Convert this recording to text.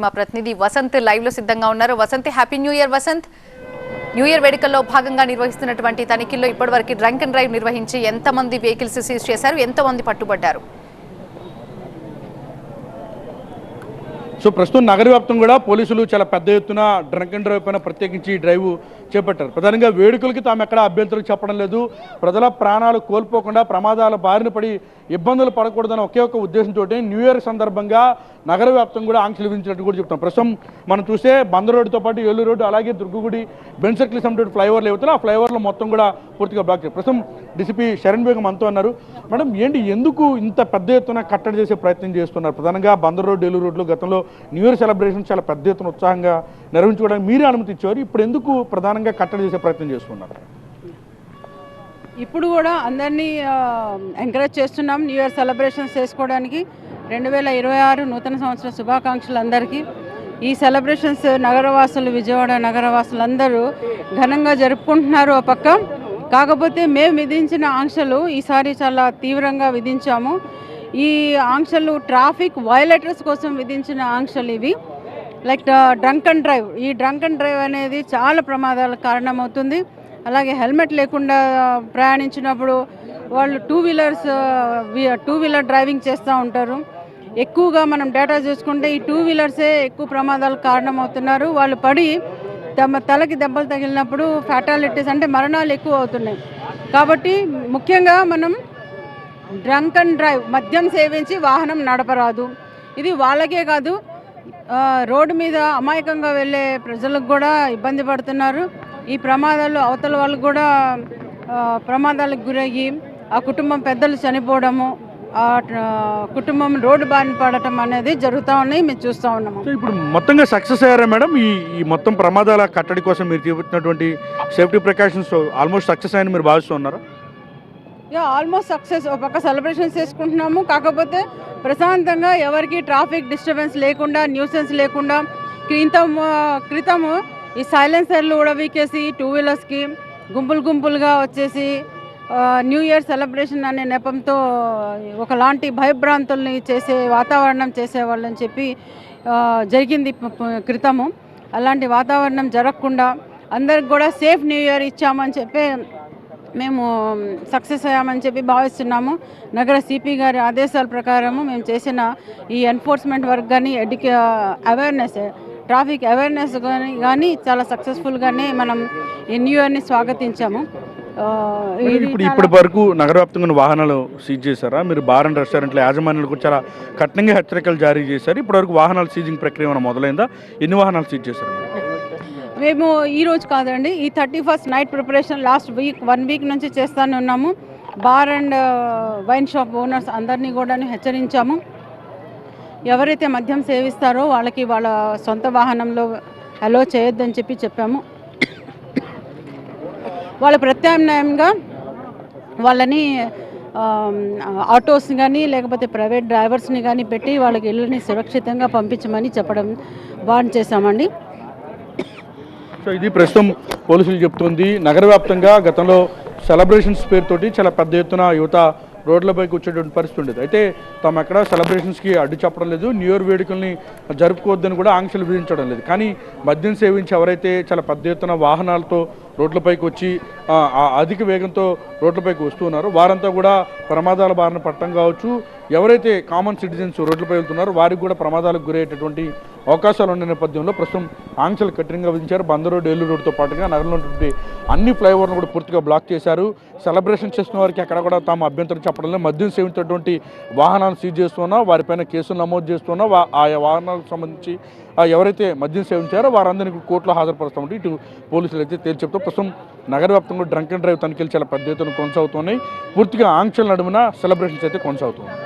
మా ప్రతినిధి వసంత్ లైవ్ లో సిద్ధంగా ఉన్నారు. Vasant, happy new year. Vasant, new year వేడుకల్లో భాగంగా నిర్వహిస్తున్నటువంటి తనిఖీల్లో ఇప్పటివరకు డ్రంక్ అండ్ డ్రైవ్ నిర్వహించి ఎంతమంది వెహికల్స్ సీజ్ చేశారు, ఎంతమంది పట్టుబడ్డారు? సో ప్రస్తుతం నగర వ్యాప్తంగా కూడా పోలీసులు చాలా పెద్ద ఎత్తున డ్రంక్ అండ్ డ్రైవ్ పైన ప్రత్యేకించి డ్రైవ్ చేపట్టారు. ప్రధానంగా వేడుకలకి తాము ఎక్కడ అభ్యంతరం చెప్పడం లేదు, ప్రజల ప్రాణాలు కోల్పోకుండా ప్రమాదాల బారిన పడి ఇబ్బందులు పడకూడదన్న ఒకే ఒక ఉద్దేశంతో న్యూ ఇయర్ సందర్భంగా నగర వ్యాప్తంగా కూడా ఆంక్షలు విధించినట్టు కూడా చెప్తాం. ప్రస్తుతం మనం చూస్తే బందర్ రోడ్డుతో పాటు ఏలూరు రోడ్డు, అలాగే దుర్గగుడి, బెన్ సర్కిల్ సంబంధించిన ఫ్లైఓవర్లు ఏవైతే ఆ ఫ్లైఓవర్లు మొత్తం కూడా పూర్తిగా బ్లాక్ చేయాలి. ప్రస్తుతం డీసీపీ శరణ్ బేగం అంతా అన్నారు. మేడం, ఏంటి, ఎందుకు ఇంత పెద్ద ఎత్తున కట్టడి చేసే ప్రయత్నం చేస్తున్నారు? ప్రధానంగా బందర్ రోడ్డు, ఏలూరు రోడ్లు గతంలో న్యూ ఇయర్ సెలబ్రేషన్ చాలా పెద్ద ఎత్తున ఉత్సాహంగా నిర్వహించుకోవడానికి మీరే అనుమతి ఇచ్చారు, ఇప్పుడు ఎందుకు ప్రధానంగా కట్టడి చేసే ప్రయత్నం చేస్తున్నారు? ఇప్పుడు కూడా అందరినీ ఎంకరేజ్ చేస్తున్నాం న్యూ ఇయర్ సెలబ్రేషన్స్ చేసుకోవడానికి. 2026 నూతన సంవత్సర శుభాకాంక్షలు అందరికీ. ఈ సెలబ్రేషన్స్ నగరవాసులు, విజయవాడ నగరవాసులు అందరూ ఘనంగా జరుపుకుంటున్నారు ఒక పక్క. కాకపోతే మేము విధించిన ఆంక్షలు ఈసారి చాలా తీవ్రంగా విధించాము. ఈ ఆంక్షలు ట్రాఫిక్ వయలేటర్స్ కోసం విధించిన ఆంక్షలు ఇవి. Like drunk and drive. ఈ డ్రంక్ అండ్ డ్రైవ్ అనేది చాలా ప్రమాదాలకు కారణమవుతుంది. అలాగే హెల్మెట్ లేకుండా ప్రయాణించినప్పుడు వాళ్ళు టూ వీలర్ డ్రైవింగ్ చేస్తూ ఉంటారు. ఎక్కువగా మనం డేటా చూసుకుంటే ఈ టూ వీలర్సే ఎక్కువ ప్రమాదాలకు కారణమవుతున్నారు. వాళ్ళు పడి తలకి దెబ్బలు తగిలినప్పుడు ఫ్యాటాలిటీస్ అంటే మరణాలు ఎక్కువ అవుతున్నాయి. కాబట్టి ముఖ్యంగా మనం డ్రంక్ అండ్ డ్రైవ్, మద్యం సేవించి వాహనం నడపరాదు. ఇది వాళ్ళకే కాదు, రోడ్డు మీద అమాయకంగా వెళ్ళే ప్రజలకు కూడా ఇబ్బంది పడుతున్నారు. ఈ ప్రమాదాలు అవతల వాళ్ళకు కూడా ప్రమాదాలకు గురయ్యి ఆ కుటుంబం పెద్దలు చనిపోవడము, ఆ కుటుంబం రోడ్డు బారిన పడటం అనేది జరుగుతూ ఉన్నాయి, మేము చూస్తూ ఉన్నాము. ఇప్పుడు మొత్తంగా సక్సెస్ అయ్యారా మేడం? ఈ మొత్తం ప్రమాదాల కట్టడి కోసం మీరు చేపట్టినటువంటి సేఫ్టీ ప్రికాషన్స్ ఆల్మోస్ట్ సక్సెస్ అయ్యని మీరు భావిస్తున్నారా? Almost success. ఒక పక్క సెలబ్రేషన్స్ చేసుకుంటున్నాము, కాకపోతే ప్రశాంతంగా ఎవరికి ట్రాఫిక్ డిస్టర్బెన్స్ లేకుండా, న్యూసెన్స్ లేకుండా క్రితము ఈ సైలెన్సర్లు కూడా వీకేసి టూ వీలర్స్కి గుంపులుగా వచ్చేసి న్యూ ఇయర్ సెలబ్రేషన్ అనే నెపంతో ఒకలాంటి భయభ్రాంతుల్ని చేసే వాతావరణం చేసేవాళ్ళని చెప్పి జరిగింది క్రితము. అలాంటి వాతావరణం జరగకుండా అందరికి కూడా సేఫ్ న్యూ ఇయర్ ఇచ్చామని చెప్పి మేము సక్సెస్ అయ్యామని చెప్పి భావిస్తున్నాము. నగర సిపి గారి ఆదేశాల ప్రకారము మేము చేసిన ఈ ఎన్ఫోర్స్మెంట్ వర్క్ కానీ అవేర్నెస్, ట్రాఫిక్ అవేర్నెస్ కానీ చాలా సక్సెస్ఫుల్గానే మనం ఈ న్యూ ఇయర్ని స్వాగతించాము. ఇప్పటి వరకు నగర వ్యాప్తంగా వాహనాలు సీజ్ చేశారా? మీరు బార్ అండ్ రెస్టారెంట్ల యాజమాన్యాలకు చాలా కఠినంగా హెచ్చరికలు జారీ చేశారు. ఇప్పటివరకు వాహనాల సీజింగ్ ప్రక్రియ ఏమైనా మొదలైందా? ఎన్ని వాహనాలు సీజ్ చేశారు? మేము ఈరోజు కాదండి, ఈ 31st night preparation last one week నుంచి చేస్తూనే ఉన్నాము. Bar and wine shop owners అందరినీ కూడా హెచ్చరించాము. ఎవరైతే మద్యం సేవిస్తారో వాళ్ళకి వాళ్ళ సొంత వాహనంలో అలో చేయొద్దని చెప్పాము. వాళ్ళ ప్రత్యామ్నాయంగా వాళ్ళని ఆటోస్ని కానీ లేకపోతే ప్రైవేట్ డ్రైవర్స్ని కానీ పెట్టి వాళ్ళకి ఇళ్ళని సురక్షితంగా పంపించమని చెప్పడం వార్న్ చేశామండి. సో ఇది ప్రస్తుతం పోలీసులు చెప్తుంది. నగర వ్యాప్తంగా గతంలో సెలబ్రేషన్స్ పేరుతోటి చాలా పెద్ద ఎత్తున యువత రోడ్లపైకి వచ్చేటువంటి పరిస్థితి ఉండేది. అయితే తాము ఎక్కడ సెలబ్రేషన్స్కి అడ్డు చెప్పడం లేదు, న్యూ ఇయర్ వేడుకల్ని జరుపుకోవద్దని కూడా ఆంక్షలు విధించడం లేదు. కానీ మద్యం సేవించి ఎవరైతే చాలా పెద్ద ఎత్తున వాహనాలతో రోడ్లపైకి వచ్చి అధిక వేగంతో రోడ్లపైకి వస్తున్నారో వారంతా కూడా ప్రమాదాల బారిన పడటం కావచ్చు, ఎవరైతే కామన్ సిటిజన్స్ రోడ్లపై వెళ్తున్నారో వారికి కూడా ప్రమాదాలకు గురయ్యేటటువంటి అవకాశాలు ఉన్న నేపథ్యంలో ప్రస్తుతం ఆంక్షలు కఠినంగా విధించారు. బందర్ రోడ్డు, ఏలూరు రోడ్డుతో పాటుగా నగరంలో ఉన్నటువంటి అన్ని ఫ్లైఓవర్లను కూడా పూర్తిగా బ్లాక్ చేశారు. సెలబ్రేషన్ చేస్తున్న వారికి అక్కడ కూడా తాము అభ్యంతరం చెప్పడం లేదు. మద్యం సేవించినటువంటి వాహనాలు సీజ్ చేస్తున్నా, వారిపైన కేసులు నమోదు చేస్తున్నా, ఆయా వాహనాలకు సంబంధించి ఎవరైతే మద్యం సేవించారో వారందరినీ కోర్టులో హాజరుపరుస్తామంటే ఇటు పోలీసులు అయితే తేల్చి చెప్తారు. ప్రస్తుతం నగర వ్యాప్తంగా డ్రంక్ అండ్ డ్రైవ్ తనిఖీలు చాలా పెద్ద ఎత్తున కొనసాగుతున్నాయి. పూర్తిగా ఆంక్షల నడుమున సెలబ్రేషన్స్ అయితే కొనసాగుతున్నాయి.